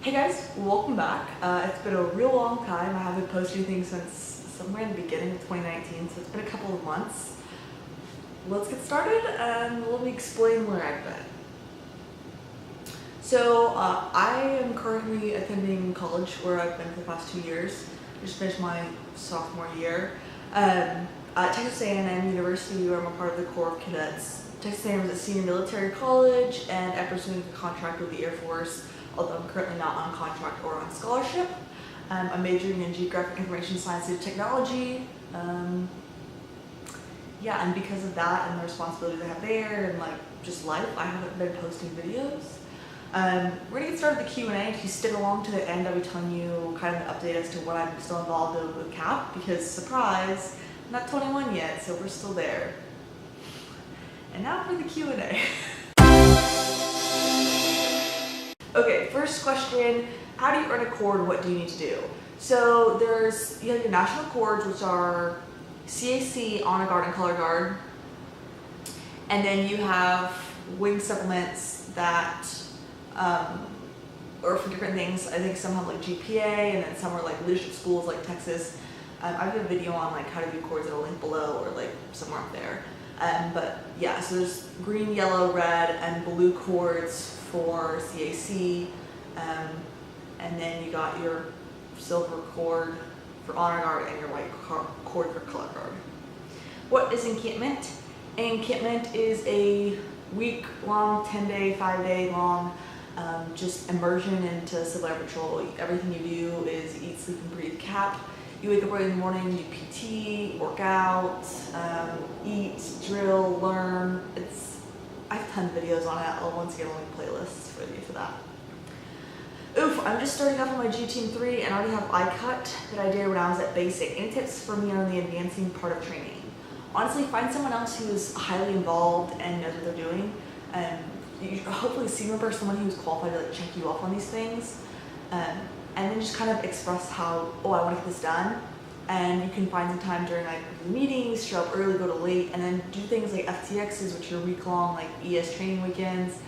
Hey guys, welcome back. It's been a real long time. I haven't posted anything since somewhere in the beginning of 2019, so it's been a couple of months. Let's get started and let me explain where I've been. So I am currently attending college where I've been for the past 2 years. I just finished my sophomore year. At Texas A&M University, where I'm a part of the Corps of Cadets. Texas A&M is a senior military college, and I'm pursuing a contract with the Air Force, although I'm currently not on contract or on scholarship. I'm majoring in geographic information science and technology. Yeah, and because of that and the responsibilities I have there and just life, I haven't been posting videos. We're gonna get started with the Q&A. If you stick along to the end, I'll be telling you kind of an update as to what I'm still involved in with CAP, because surprise, I'm not 21 yet, so we're still there. And now for the Q&A. Okay, first question, how do you earn a cord? What do you need to do? So you have your national cords, which are CAC, honor guard, and color guard. And then you have wing supplements that are for different things. I think some have GPA, and then some are leadership schools like Texas. I have a video on how to do cords that'll link below or somewhere up there. But yeah, so there's green, yellow, red, and blue cords for CAC, and then you got your silver cord for honor guard and your white cord for color guard. What is encampment? Encampment is a week-long, 10-day, 5-day long just immersion into civil air patrol. Everything you do is eat, sleep, and breathe CAP. You wake up early in the morning, you PT, work out, eat, drill, learn. I have a ton of videos on it. I'll once again link playlists for you for that. Oof, I'm just starting off on my G Team 3 and I already have iCut that I did when I was at basic. Any tips for me on the advancing part of training? Honestly, find someone else who is highly involved and knows what they're doing. You hopefully see member, someone who's qualified to check you off on these things. And then just kind of express how, I want to get this done. And you can find some time during meetings, show up early, go to late, and then do things like FTXs, which are week-long ES training weekends,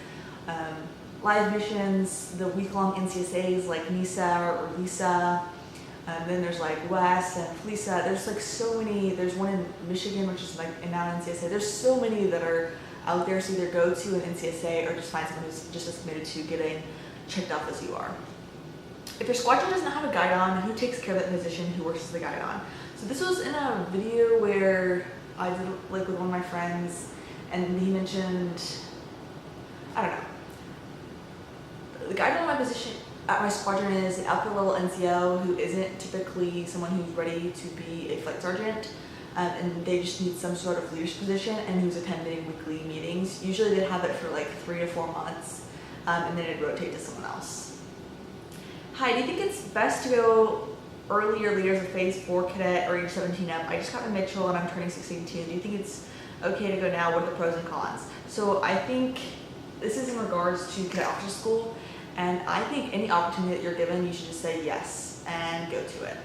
live missions, the week-long NCSAs like NISA or LISA. Then there's WES and FLISA. There's so many. There's one in Michigan, which is now an NCSA. There's so many that are out there, so either go to an NCSA or just find someone who's just as committed to getting checked off as you are. If your squadron doesn't have a guidon, who takes care of that position? Who works as the guidon? So this was in a video where I did with one of my friends, and he mentioned, I don't know. The guidon in my position at my squadron is an upper level NCO who isn't typically someone who's ready to be a flight sergeant, and they just need some sort of leadership position, and who's attending weekly meetings. Usually they'd have it for 3 to 4 months, and then it'd rotate to someone else. Hi, do you think it's best to go early or later as a phase 4 cadet or age 17 up? I just got my Mitchell and I'm turning 16. Do you think it's okay to go now? What are the pros and cons? So I think this is in regards to cadet officer school, and I think any opportunity that you're given, you should just say yes and go to it.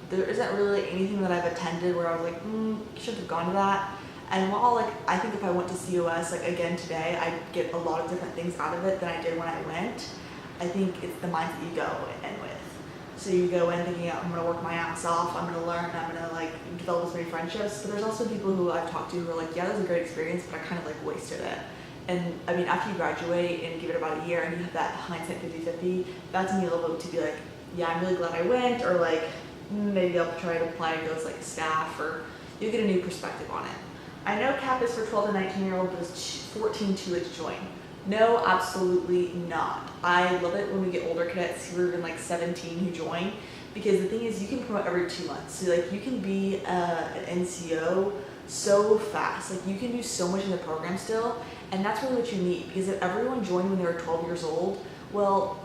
There isn't really anything that I've attended where I was you shouldn't have gone to that. And while I think if I went to COS again today, I'd get a lot of different things out of it than I did when I went. I think it's the mindset you go in with. So you go in thinking, I'm going to work my ass off, I'm going to learn, I'm going to develop as many friendships. But there's also people who I've talked to who are yeah, that was a great experience, but I kind of wasted it. And I mean, after you graduate and give it about a year and you have that hindsight 50-50, that's when you're able to be yeah, I'm really glad I went, or maybe I'll try to apply to go as staff, or you get a new perspective on it. I know CAP is for 12 to 19-year-olds, but it's 14 too late to join. No, absolutely not. I love it when we get older cadets who are even 17 who join, because the thing is you can promote every 2 months. So you can be an NCO so fast. You can do so much in the program still, and that's really what you need, because if everyone joined when they were 12 years old, well,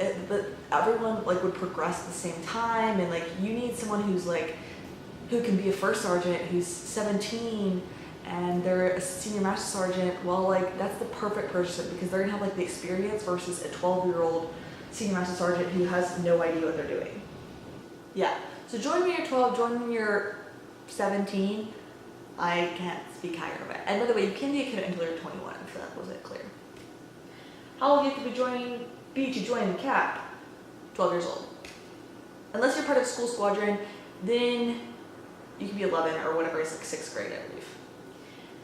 everyone would progress at the same time, and you need someone who's who can be a first sergeant who's 17 and they're a senior master sergeant. Well, that's the perfect person, because they're gonna have the experience versus a 12-year-old senior master sergeant who has no idea what they're doing. Yeah, so join when you're 12, join when you're 17. I can't speak higher of it. And by the way, you can be a cadet until you're 21, if that wasn't clear. How long you have to be to join the CAP? 12 years old. Unless you're part of school squadron, then you can be 11 or whatever is like 6th grade, I believe.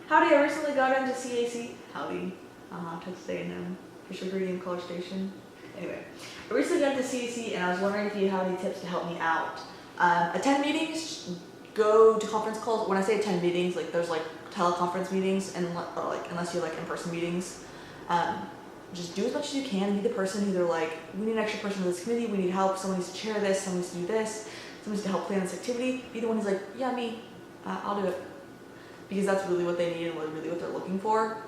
Howdy, I recently got into CAC. Howdy. Texas A&M. Fisher Green, College Station. Anyway, I recently got into CAC and I was wondering if you have any tips to help me out. Attend meetings, go to conference calls. When I say attend meetings, like there's like teleconference meetings and like unless you have like in-person meetings. Just do as much as you can. Be the person who they're like, we need an extra person for this committee, we need help, someone needs to chair this, someone needs to do this, someone needs to help plan this activity. Be the one who's like, yeah, me, I'll do it. Because that's really what they need and really what they're looking for.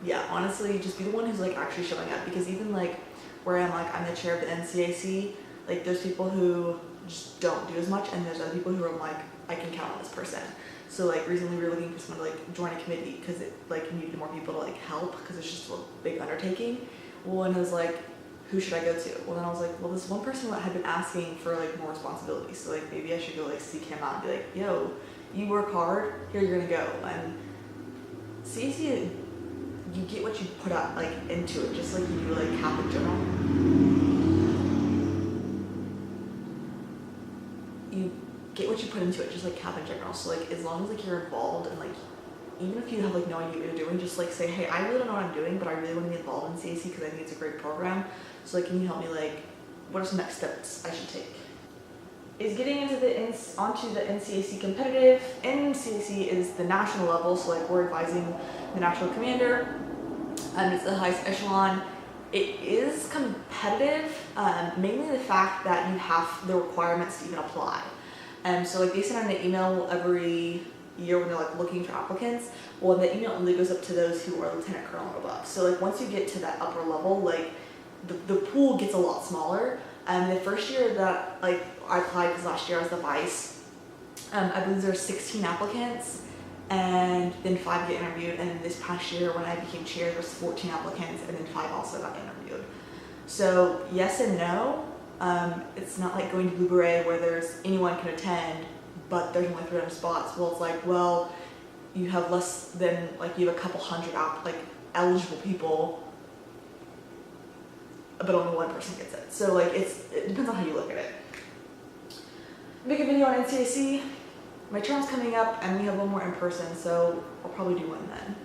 Yeah, honestly, just be the one who's like actually showing up. Because even like where I'm the chair of the NCAC, like there's people who just don't do as much and there's other people who are like, I can count on this person. So like recently we were looking for someone to like join a committee because it like needed more people to like help because it's just a big undertaking. Well, and I was like, who should I go to? Well, then I was like, well, this one person had been asking for like more responsibility, so like maybe I should go like seek him out and be like, yo, you work hard, here you're gonna go. And CAC, you get what you put out like into it, just like you do like CAP in general. You get what you put into it, just like CAP in general. So like as long as like you're involved and like even if you have like no idea what you're doing, just like say, hey, I really don't know what I'm doing, but I really want to be involved in CAC because I think it's a great program. So like, can you help me? Like, what are some next steps I should take? Is getting into onto the NCAC competitive. NCAC is the national level, so like we're advising the national commander, and it's the highest echelon. It is competitive, mainly the fact that you have the requirements to even apply. So like they send out an email every year when they're like looking for applicants. Well, the email only goes up to those who are lieutenant colonel or above. So like once you get to that upper level, like the pool gets a lot smaller. And the first year that like I applied, because last year I was the vice, I believe there were 16 applicants and then 5 get interviewed. And then this past year when I became chair, there was 14 applicants and then 5 also got interviewed. So yes and no. It's not like going to Blue Beret where there's anyone can attend, but there's only 300 spots. Well, it's like, well, you have less than, like you have a couple hundred eligible people, but only one person gets it. So like it depends on how you look at it. Make a video on NCAC. My turn's coming up and we have one more in person, so I'll probably do one then.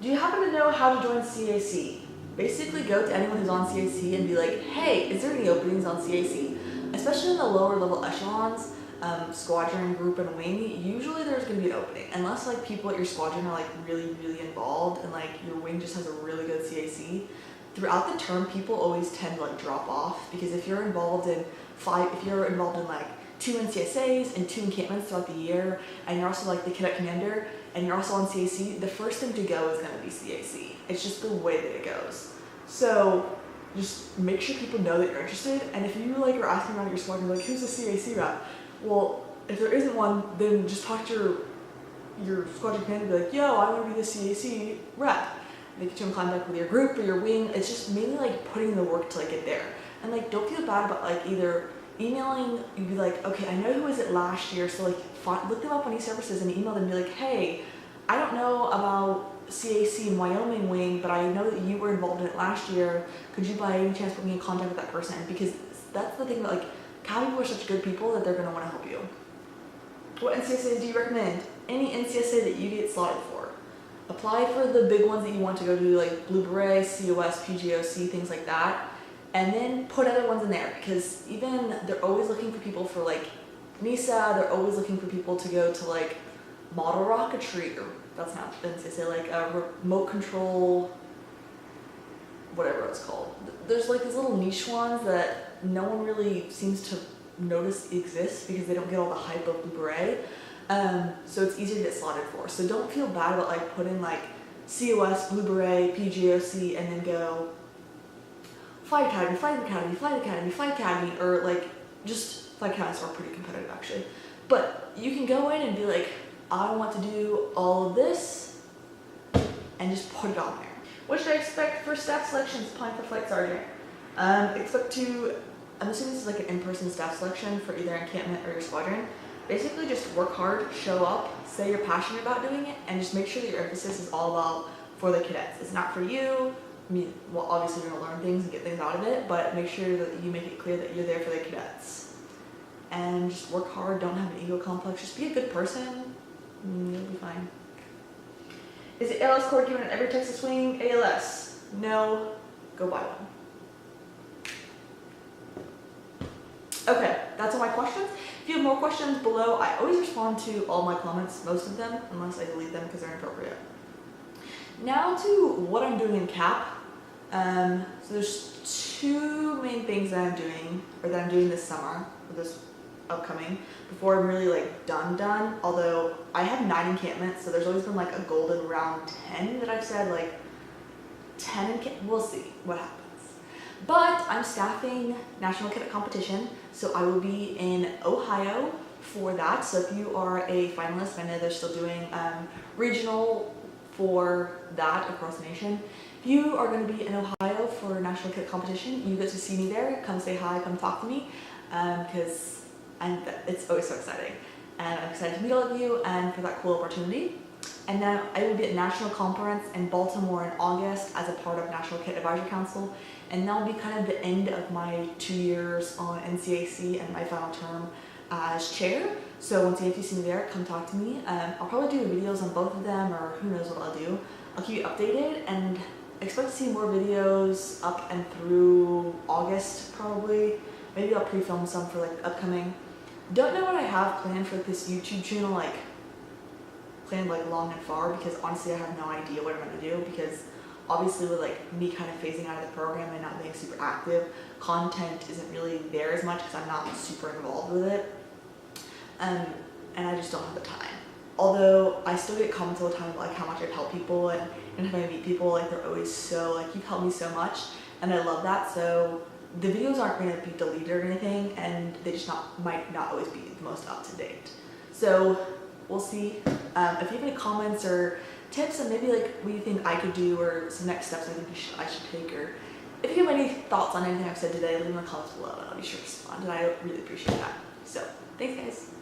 Do you happen to know how to join CAC? Basically go to anyone who's on CAC and be like, hey, is there any openings on CAC? Especially in the lower level echelons, squadron, group, and wing, usually there's going to be an opening. Unless like people at your squadron are like really, really involved and like your wing just has a really good CAC. Throughout the term, people always tend to like drop off because if you're involved in like 2 NCSAs and 2 encampments throughout the year, and you're also like the cadet commander, and you're also on CAC, the first thing to go is going to be CAC. It's just the way that it goes. So just make sure people know that you're interested, and if you like are asking around your squadron, like, who's the CAC rep? Well, if there isn't one, then just talk to your squadron commander and be like, yo, I want to be the CAC rep. They get you in contact with your group or your wing. It's just mainly like putting in the work to like get there. And like don't feel bad about like either emailing, you'd be like, okay, I know who was it last year, so like look them up on e-services and email them and be like, hey, I don't know about CAC in Wyoming wing, but I know that you were involved in it last year. Could you by any chance put me in contact with that person? Because that's the thing that like, CAL people are such good people that they're gonna wanna help you. What NCSA do you recommend? Any NCSA that you get slotted for. Apply for the big ones that you want to go to, like Blue Beret, COS, PGOC, things like that. And then put other ones in there because even they're always looking for people for like NISA, they're always looking for people to go to like model rocketry, or that's not NCSA, like a remote control, whatever it's called. There's like these little niche ones that no one really seems to notice exist because they don't get all the hype of Blue Beret. So it's easier to get slotted for. So don't feel bad about like putting like COS, Blue Beret, PGOC, and then go Flight Academy, Flight Academy, Flight Academy, Flight Academy, or like just Flight Academies are pretty competitive actually. But you can go in and be like, I want to do all of this, and just put it on there. What should I expect for staff selections applying for Flight Sergeant? I'm assuming this is like an in-person staff selection for either encampment or your squadron. Basically just work hard, show up, say you're passionate about doing it, and just make sure that your emphasis is all about for the cadets. It's not for you, well, obviously you're gonna learn things and get things out of it, but make sure that you make it clear that you're there for the cadets. And just work hard, don't have an ego complex, just be a good person, and you'll be fine. Is the ALS cord given in every Texas wing? ALS? No, go buy one. Okay, that's all my questions. If you have more questions below, I always respond to all my comments, most of them, unless I delete them because they're inappropriate. Now to what I'm doing in CAP. So there's two main things that I'm doing, or that I'm doing this summer, or this upcoming, before I'm really like done. Although I have 9 encampments, so there's always been like a golden round 10 that I've said, like 10 encampments, we'll see what happens. But I'm staffing National Cadet Competition, so I will be in Ohio for that. So if you are a finalist, I know they're still doing regional for that across the nation. If you are going to be in Ohio for National Cadet Competition, you get to see me there. Come say hi, come talk to me, because it's always so exciting. And I'm excited to meet all of you and for that cool opportunity. And then I will be at National Conference in Baltimore in August as a part of National Cadet Advisory Council. And that will be kind of the end of my 2 years on NCAC and my final term as chair. So once again, if you see me there, come talk to me. I'll probably do videos on both of them, or who knows what I'll do. I'll keep you updated, and expect to see more videos up and through August probably. Maybe I'll pre-film some for like upcoming. Don't know what I have planned for this YouTube channel, like planned like long and far, because honestly I have no idea what I'm gonna do, because obviously with like me kind of phasing out of the program and not being super active, content isn't really there as much because I'm not super involved with it. And I just don't have the time. Although I still get comments all the time about like how much I've helped people, and if I meet people, like they're always so like, you've helped me so much, and I love that. So the videos aren't going to be deleted or anything, and they just might not always be the most up to date. So we'll see. If you have any comments or tips, and maybe like what you think I could do, or some next steps I think I should take, or if you have any thoughts on anything I've said today, leave them in the comments below and I'll be sure to respond, and I really appreciate that. So thanks guys.